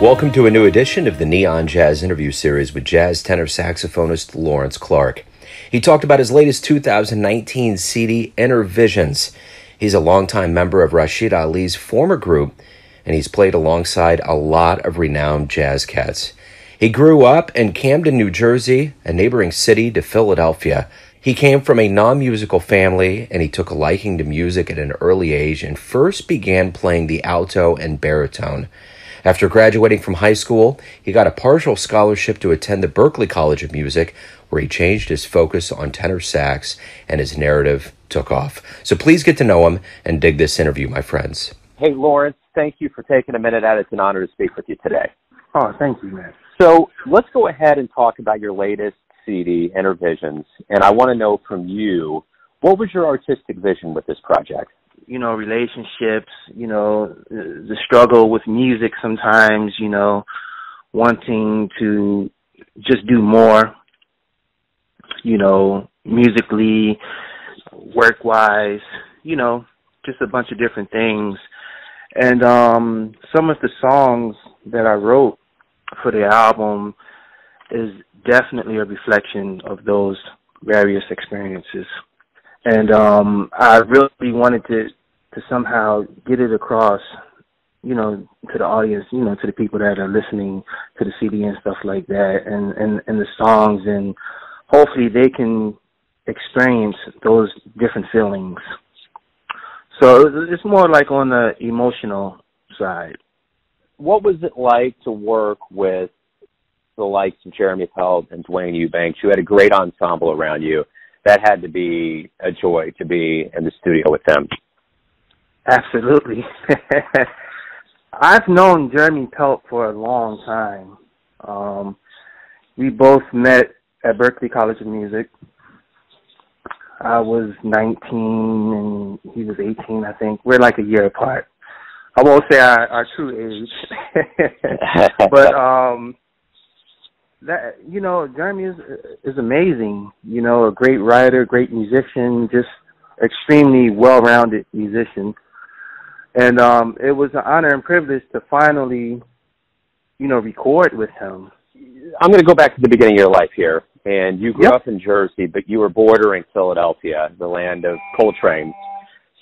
Welcome to a new edition of the Neon Jazz interview series with jazz tenor saxophonist Lawrence Clark. He talked about his latest 2019 CD, Inner Visions. He's a longtime member of Rashied Ali's former group, and he's played alongside a lot of renowned jazz cats. He grew up in Camden, New Jersey, a neighboring city to Philadelphia. He came from a non-musical family, and he took a liking to music at an early age and first began playing the alto and baritone. After graduating from high school, he got a partial scholarship to attend the Berklee College of Music, where he changed his focus on tenor sax, and his narrative took off. So please get to know him and dig this interview, my friends. Hey, Lawrence, thank you for taking a minute out. It's an honor to speak with you today. Oh, thank you, man. So let's go ahead and talk about your latest CD, Inner Visions, and I want to know from you, what was your artistic vision with this project? Relationships, the struggle with music sometimes, wanting to just do more, musically, work-wise, just a bunch of different things. And some of the songs that I wrote for the album is definitely a reflection of those various experiences. And I really wanted to somehow get it across, to the audience, to the people that are listening to the CD and stuff like that, and the songs, and hopefully they can experience those different feelings. So it's more like on the emotional side. What was it like to work with the likes of Jeremy Pelt and Dwayne Eubanks? You had a great ensemble around you. That had to be a joy to be in the studio with them. Absolutely. I've known Jeremy Pelt for a long time. We both met at Berklee College of Music. I was 19 and he was 18, I think. We're like a year apart. I won't say our true age. But that, Jeremy is amazing. A great writer, great musician, just extremely well-rounded musician. And it was an honor and privilege to finally, record with him. I'm going to go back to the beginning of your life here. And you grew up in Jersey, but you were bordering Philadelphia, the land of Coltrane.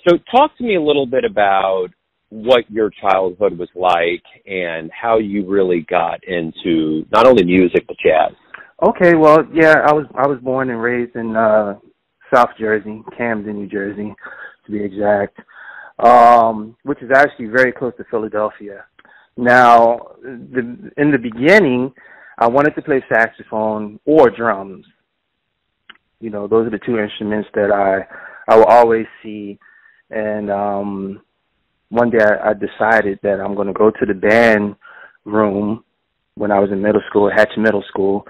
So talk to me a little bit about what your childhood was like and how you really got into not only music but jazz. Okay, well, yeah, I was born and raised in South Jersey, Camden, New Jersey, to be exact, which is actually very close to Philadelphia. Now, in the beginning, I wanted to play saxophone or drums. Those are the two instruments that I will always see. And one day I decided that I'm going to go to the band room when I was in middle school, Hatch Middle School.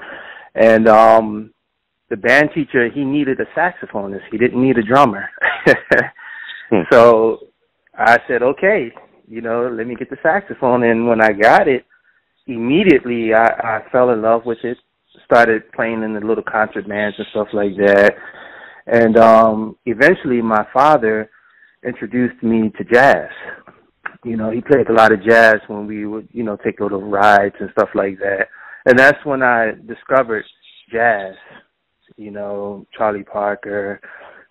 And the band teacher, he needed a saxophonist. He didn't need a drummer. So I said, okay, let me get the saxophone. And when I got it, immediately I fell in love with it, started playing in the little concert bands and stuff like that. And eventually my father introduced me to jazz. He played a lot of jazz when we would, take little rides and stuff like that. And that's when I discovered jazz, Charlie Parker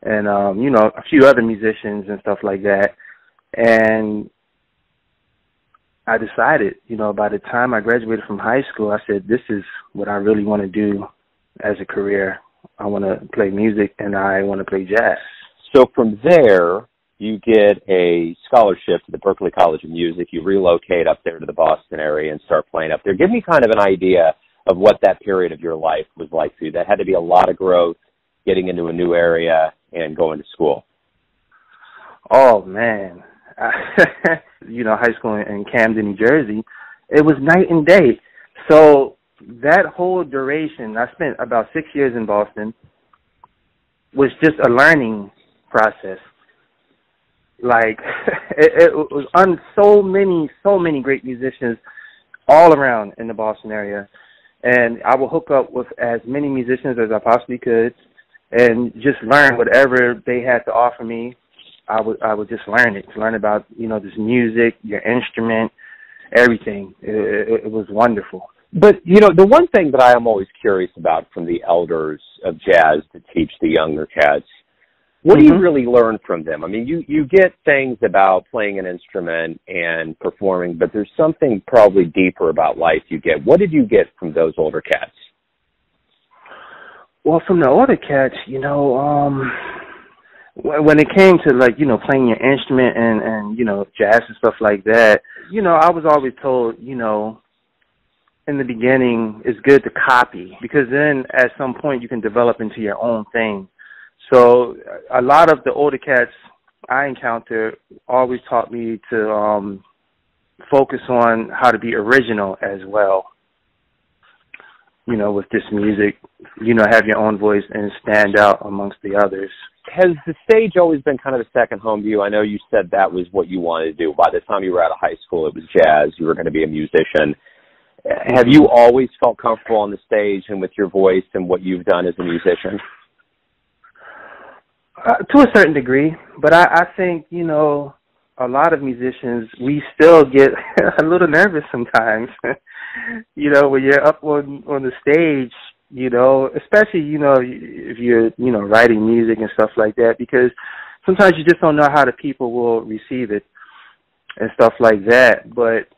and, a few other musicians and stuff like that. And I decided, by the time I graduated from high school, I said, this is what I really want to do as a career. I want to play music and I want to play jazz. So from there, you get a scholarship to the Berklee College of Music. You relocate up there to the Boston area and start playing up there. Give me kind of an idea of what that period of your life was like for you. That had to be a lot of growth, getting into a new area and going to school. Oh, man. High school in Camden, New Jersey, it was night and day. So that whole duration, I spent about 6 years in Boston, was just a learning process. Like, it was on so many great musicians all around in the Boston area. And I would hook up with as many musicians as I possibly could and just learn whatever they had to offer me. I would just learn about, this music, your instrument, everything. It was wonderful. But, you know, the one thing that I am always curious about from the elders of jazz to teach the younger cats, what do you really learn from them? I mean, you get things about playing an instrument and performing, but there's something probably deeper about life you get. What did you get from those older cats? Well, from the older cats, you know, when it came to, like, you know, playing your instrument and, you know, jazz and stuff like that, you know, I was always told, you know, in the beginning, it's good to copy, because then at some point you can develop into your own thing. So a lot of the older cats I encountered always taught me to focus on how to be original as well. You know, with this music, you know, have your own voice and stand out amongst the others. Has the stage always been kind of a second home to you? I know you said that was what you wanted to do. By the time you were out of high school, it was jazz. You were going to be a musician. Have you always felt comfortable on the stage and with your voice and what you've done as a musician? To a certain degree, but I think, you know, a lot of musicians, we still get a little nervous sometimes. You know, when you're up on the stage, you know, especially, you know, if you're, you know, writing music and stuff like that, because sometimes you just don't know how the people will receive it and stuff like that. But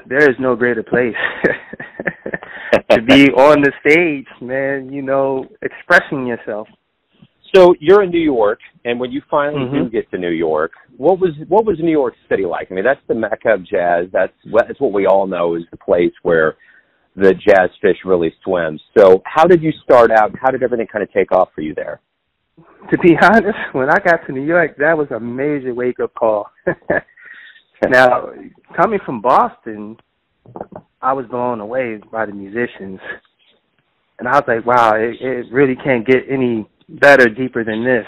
there is no greater place to be on the stage, man, you know, expressing yourself. So you're in New York, and when you finally do get to New York, what was New York City like? I mean, that's the mecca of jazz. That's what we all know is the place where the jazz fish really swims. So how did you start out? How did everything kind of take off for you there? To be honest, when I got to New York, that was a major wake-up call. Now, coming from Boston, I was blown away by the musicians. And I was like, wow, it really can't get any better, deeper than this.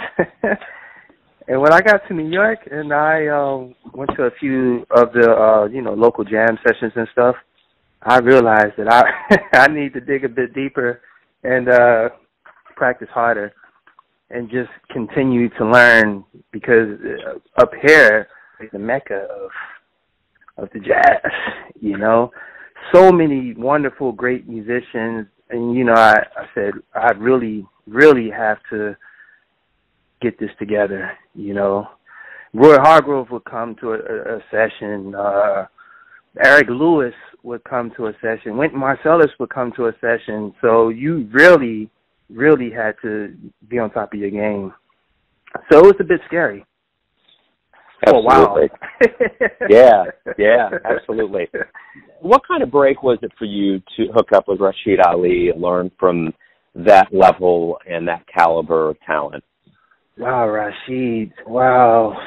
And when I got to New York and I went to a few of the, you know, local jam sessions and stuff, I realized that I need to dig a bit deeper and practice harder and just continue to learn, because up here is the mecca of the jazz, you know. So many wonderful, great musicians. And, you know, I said, I really have to get this together, you know. Roy Hargrove would come to a session. Eric Lewis would come to a session. Wynton Marsalis would come to a session. So you really had to be on top of your game. So it was a bit scary. Absolutely. Oh, wow. Yeah, absolutely. What kind of break was it for you to hook up with Rashied Ali and learn from that level and that caliber of talent? Wow, Rashied. Wow,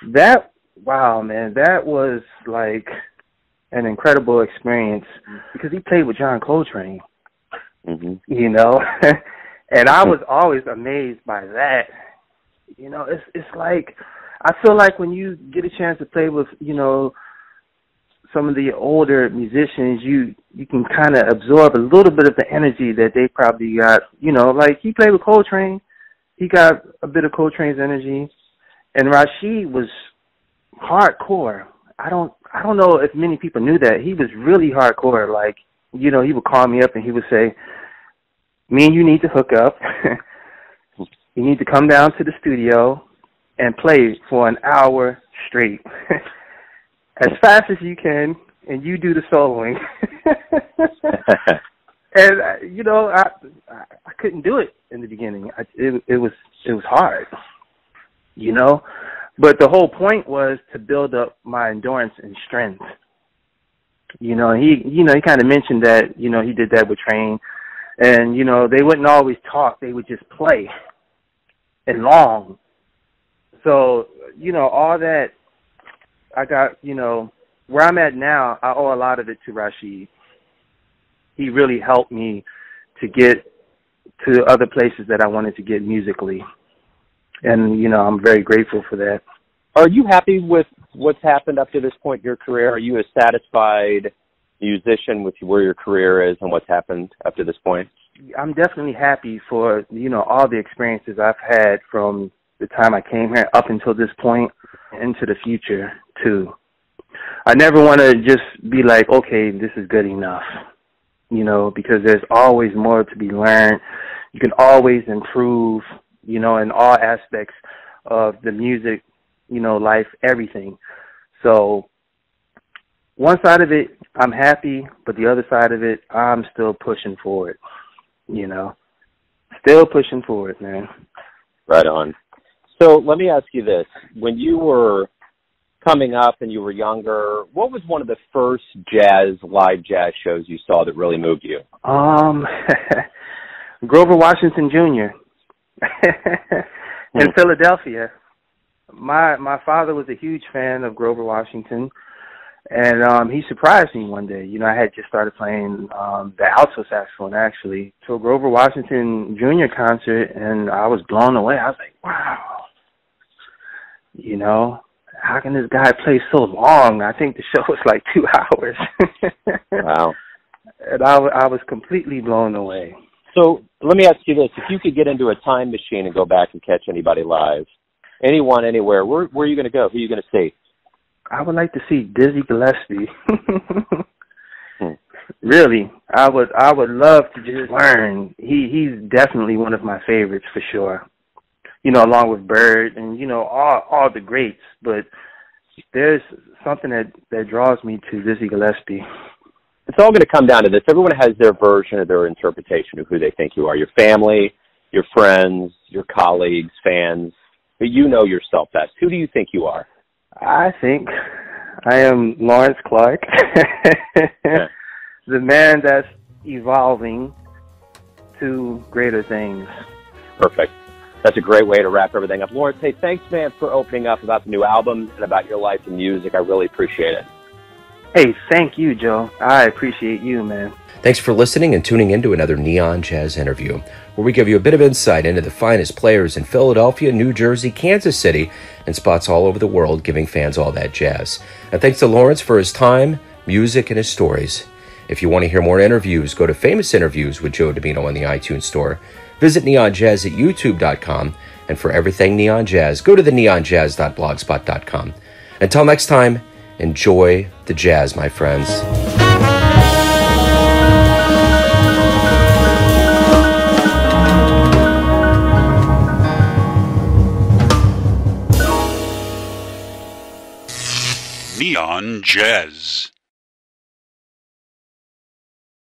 man, that was like an incredible experience, because he played with John Coltrane, you know, and I was always amazed by that. You know, it's like, I feel like when you get a chance to play with, you know, some of the older musicians, you can kind of absorb a little bit of the energy that they probably got. You know, like he played with Coltrane, he got a bit of Coltrane's energy, and Rashied was hardcore. I don't know if many people knew that. He was really hardcore. Like, you know, he would call me up and he would say, "Me and you need to hook up. You need to come down to the studio and play for an hour straight." As fast as you can, and you do the soloing. And you know, I couldn't do it in the beginning. It was hard, you know. But the whole point was to build up my endurance and strength. You know, he kind of mentioned that, you know, he did that with Train, and you know, they wouldn't always talk; they would just play and long. So, you know, all that. I got, you know, where I'm at now, I owe a lot of it to Rashied. He really helped me to get to other places that I wanted to get musically. And, you know, I'm very grateful for that. Are you happy with what's happened up to this point in your career? Are you a satisfied musician with where your career is and what's happened up to this point? I'm definitely happy for, you know, all the experiences I've had from the time I came here up until this point, into the future too. I never want to just be like, okay, this is good enough, you know, because there's always more to be learned. You can always improve, you know, in all aspects of the music, you know, life, everything. So one side of it, I'm happy, but the other side of it, I'm still pushing forward, you know, still pushing forward, man. Right on. So let me ask you this. When you were coming up and you were younger, what was one of the first live jazz shows you saw that really moved you? Grover Washington Jr. in Philadelphia. My father was a huge fan of Grover Washington, and he surprised me one day. You know, I had just started playing the alto saxophone, actually. So Grover Washington Jr. concert, and I was blown away. I was like, wow. You know, how can this guy play so long? I think the show was like 2 hours. Wow. And I was completely blown away. So let me ask you this. If you could get into a time machine and go back and catch anybody live, anyone, anywhere, where are you going to go? Who are you going to see? I would like to see Dizzy Gillespie. Really, I would love to just learn. He's definitely one of my favorites for sure. You know, along with Bird and, you know, all the greats. But there's something that draws me to Dizzy Gillespie. It's all going to come down to this. Everyone has their version or their interpretation of who they think you are. Your family, your friends, your colleagues, fans. But you know yourself best. Who do you think you are? I think I am Lawrence Clark, Yeah. the man that's evolving to greater things. Perfect. That's a great way to wrap everything up. Lawrence, hey, thanks, man, for opening up about the new album and about your life and music. I really appreciate it. Hey, thank you, Joe. I appreciate you, man. Thanks for listening and tuning in to another Neon Jazz interview, where we give you a bit of insight into the finest players in Philadelphia, New Jersey, Kansas City, and spots all over the world, giving fans all that jazz. And thanks to Lawrence for his time, music, and his stories. If you want to hear more interviews, go to Famous Interviews with Joe Domino on the iTunes Store. Visit neonjazz at youtube.com. And for everything Neon Jazz, go to the neonjazz.blogspot.com. Until next time, enjoy the jazz, my friends. Neon Jazz.